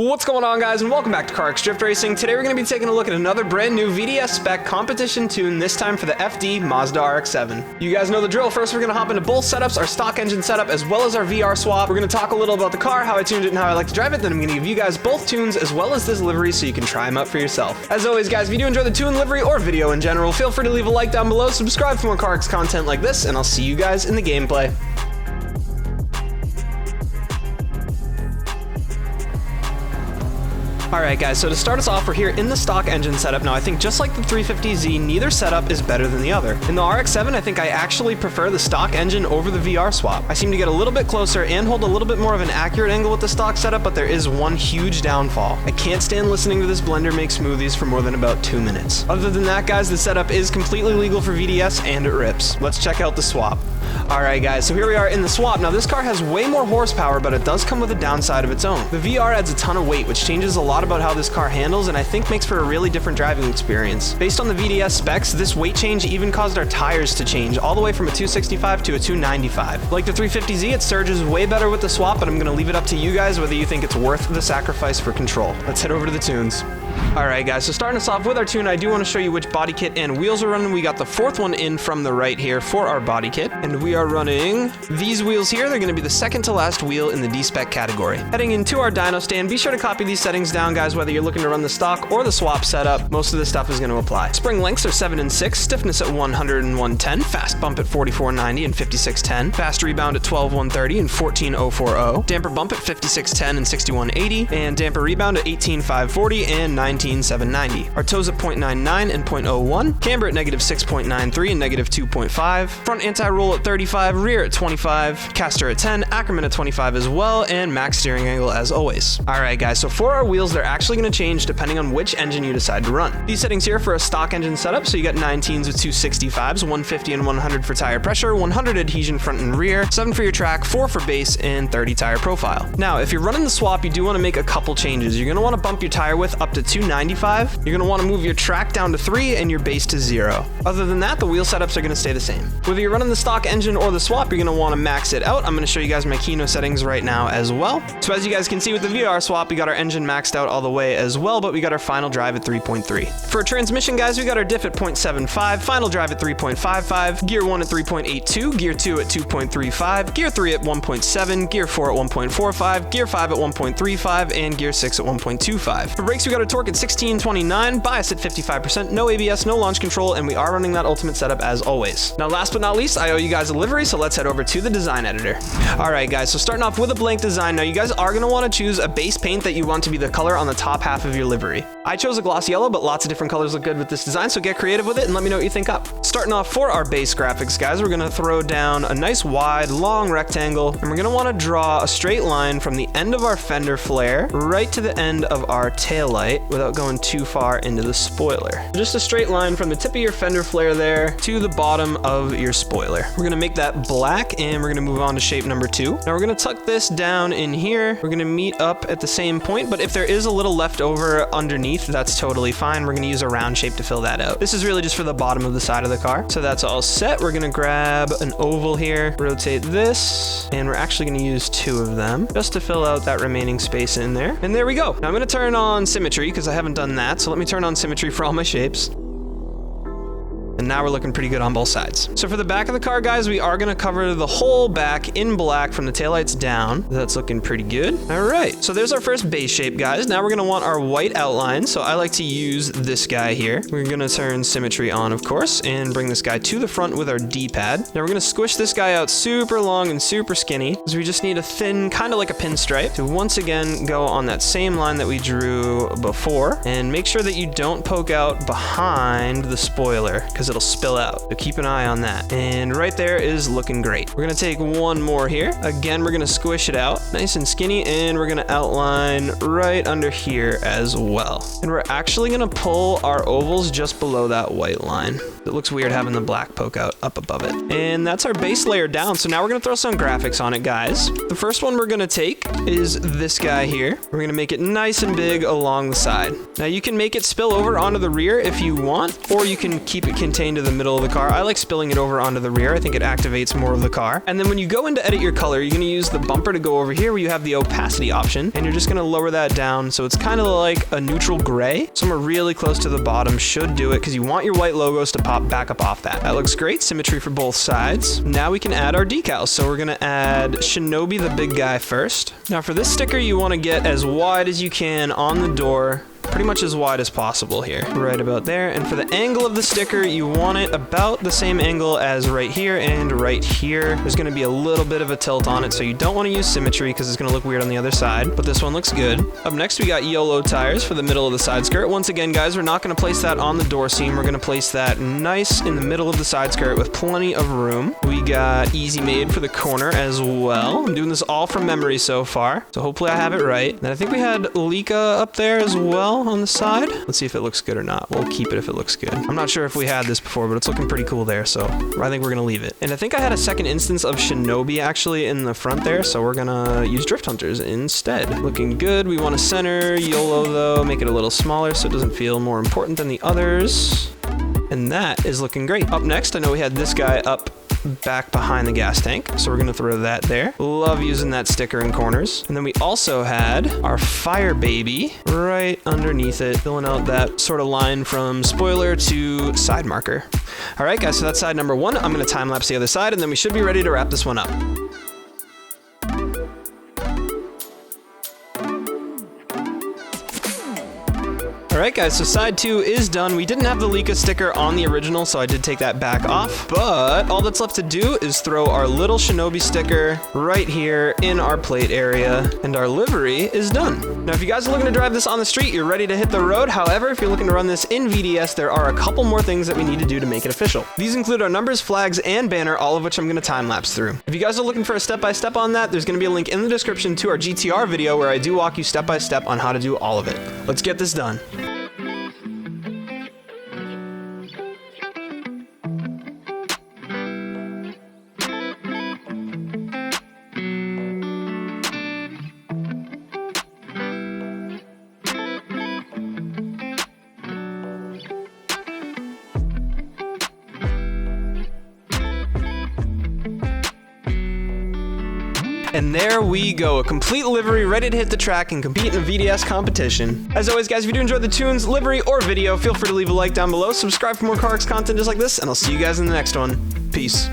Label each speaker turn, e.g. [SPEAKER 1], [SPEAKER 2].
[SPEAKER 1] What's going on, guys, and welcome back to Carx Drift Racing. Today we're going to be taking a look at another brand new VDS spec competition tune, this time for the FD Mazda RX-7. You guys know the drill. First, we're going to hop into both setups, our stock engine setup as well as our VR swap. We're going to talk a little about the car, how I tuned it, and how I like to drive it. Then I'm going to give you guys both tunes as well as this livery so you can try them out for yourself. As always, guys, if you do enjoy the tune, livery, or video in general, feel free to leave a like down below, subscribe for more Carx content like this, and I'll see you guys in the gameplay. Alright guys, so to start us off, we're here in the stock engine setup. Now I think just like the 350Z, neither setup is better than the other. In the RX-7, I think I actually prefer the stock engine over the VR swap. I seem to get a little bit closer and hold a little bit more of an accurate angle with the stock setup, but there is one huge downfall. I can't stand listening to this blender make smoothies for more than about 2 minutes. Other than that, guys, the setup is completely legal for VDS and it rips. Let's check out the swap. Alright guys, so here we are in the swap. Now this car has way more horsepower, but it does come with a downside of its own. The VR adds a ton of weight, which changes a lot about how this car handles and I think makes for a really different driving experience. Based on the VDS specs, this weight change even caused our tires to change, all the way from a 265 to a 295. Like the 350Z, it surges way better with the swap, but I'm going to leave it up to you guys whether you think it's worth the sacrifice for control. Let's head over to the tunes. Alright guys, so starting us off with our tune, I do want to show you which body kit and wheels we're running. We got the fourth one in from the right here for our body kit, and we are running these wheels here. They're going to be the second to last wheel in the D-Spec category. Heading into our dyno stand, be sure to copy these settings down, guys, whether you're looking to run the stock or the swap setup. Most of this stuff is going to apply. Spring lengths are 7 and 6, stiffness at 100 and 110, fast bump at 4490 and 5610, fast rebound at 12130 and 14040, damper bump at 5610 and 6180, and damper rebound at 18540 and 19790. Our toes at 0.99 and 0.01, camber at negative 6.93 and negative 2.5, front anti-roll at 35, rear at 25, caster at 10, Ackerman at 25 as well, and max steering angle as always. Alright guys, so for our wheels, they're actually going to change depending on which engine you decide to run. These settings here for a stock engine setup, so you got 19s with 265s, 150 and 100 for tire pressure, 100 adhesion front and rear, 7 for your track, 4 for base, and 30 tire profile. Now, if you're running the swap, you do want to make a couple changes. You're going to want to bump your tire width up to 295. You're going to want to move your track down to 3 and your base to 0. Other than that, the wheel setups are going to stay the same. Whether you're running the stock engine or the swap, you're going to want to max it out. I'm going to show you guys my Keynote settings right now as well. So as you guys can see with the VR swap, we got our engine maxed out all the way as well, but we got our final drive at 3.3. For a transmission, guys, we got our diff at 0.75, final drive at 3.55, gear 1 at 3.82, gear 2 at 2.35, gear 3 at 1.7, gear 4 at 1.45, gear 5 at 1.35, and gear 6 at 1.25. For brakes, we got our torque at 1629, bias at 55%, no ABS, no launch control, and we are running that ultimate setup as always. Now, last but not least, I owe you guys a livery, so let's head over to the design editor. Alright guys, so starting off with a blank design. Now you guys are going to want to choose a base paint that you want to be the color on the top half of your livery. I chose a gloss yellow, but lots of different colors look good with this design, so get creative with it and let me know what you think up. Starting off for our base graphics, guys, we're going to throw down a nice wide, long rectangle, and we're going to want to draw a straight line from the end of our fender flare right to the end of our taillight without going too far into the spoiler. Just a straight line from the tip of your fender flare there to the bottom of your spoiler. We're going to make that black and we're going to move on to shape number 2. Now we're going to tuck this down in here. We're going to meet up at the same point, but if there is a little left over underneath, that's totally fine. We're going to use a round shape to fill that out. This is really just for the bottom of the side of the car. So that's all set. We're going to grab an oval here, rotate this, and we're actually going to use 2 of them just to fill out that remaining space in there. And there we go. Now I'm going to turn on symmetry because I haven't done that. So let me turn on symmetry for all my shapes. And now we're looking pretty good on both sides. So for the back of the car, guys, we are going to cover the whole back in black from the taillights down. That's looking pretty good. All right, so there's our first base shape, guys. Now we're going to want our white outline. So I like to use this guy here. We're going to turn symmetry on, of course, and bring this guy to the front with our D-pad. Now we're going to squish this guy out super long and super skinny because we just need a thin, kind of like a pinstripe, to once again go on that same line that we drew before. And make sure that you don't poke out behind the spoiler because it'll spill out. So keep an eye on that. And right there is looking great. We're gonna take one more here. Again, we're gonna squish it out nice and skinny, and we're gonna outline right under here as well. And we're actually gonna pull our ovals just below that white line. It looks weird having the black poke out up above it. And that's our base layer down. So now we're gonna throw some graphics on it, guys. The first one we're gonna take is this guy here. We're gonna make it nice and big along the side. Now you can make it spill over onto the rear if you want, or you can keep it contained pertain to the middle of the car. I like spilling it over onto the rear. I think it activates more of the car. And then when you go in to edit your color, you're gonna use the bumper to go over here where you have the opacity option, and you're just gonna lower that down so it's kind of like a neutral gray. Somewhere really close to the bottom should do it, because you want your white logos to pop back up off that. That looks great. Symmetry for both sides. Now we can add our decals. So we're gonna add Shinobi, the big guy, first. Now for this sticker, you wanna get as wide as you can on the door, pretty much as wide as possible here, right about there. And for the angle of the sticker, you want it about the same angle as right here and right here. There's gonna be a little bit of a tilt on it, so you don't wanna use symmetry because it's gonna look weird on the other side, but this one looks good. Up next, we got Yolo Tires for the middle of the side skirt. Once again, guys, we're not gonna place that on the door seam. We're gonna place that nice in the middle of the side skirt with plenty of room. We got Easy Made for the corner as well. I'm doing this all from memory so far, so hopefully I have it right. Then I think we had Leica up there as well on the side. Let's see if it looks good or not. We'll keep it if it looks good. I'm not sure if we had this before, but it's looking pretty cool there, so I think we're gonna leave it. And I think I had a second instance of Shinobi actually in the front there, so we're gonna use Drift Hunters instead. Looking good. We want to center Yolo though, make it a little smaller so it doesn't feel more important than the others. And that is looking great. Up next, I know we had this guy up back behind the gas tank, so we're gonna throw that there. Love using that sticker in corners. And then we also had our Fire Baby right underneath it, filling out that sort of line from spoiler to side marker. All right, guys, so that's side number one. I'm gonna time lapse the other side, and then we should be ready to wrap this one up. Alright guys, so side two is done. We didn't have the Leica sticker on the original, so I did take that back off. But all that's left to do is throw our little Shinobi sticker right here in our plate area, and our livery is done. Now if you guys are looking to drive this on the street, you're ready to hit the road. However, if you're looking to run this in VDS, there are a couple more things that we need to do to make it official. These include our numbers, flags, and banner, all of which I'm gonna time lapse through. If you guys are looking for a step-by-step on that, there's gonna be a link in the description to our GTR video where I do walk you step-by-step on how to do all of it. Let's get this done. And there we go, a complete livery ready to hit the track and compete in a VDS competition. As always, guys, if you do enjoy the tunes, livery, or video, feel free to leave a like down below, subscribe for more carx content just like this, and I'll see you guys in the next one. Peace.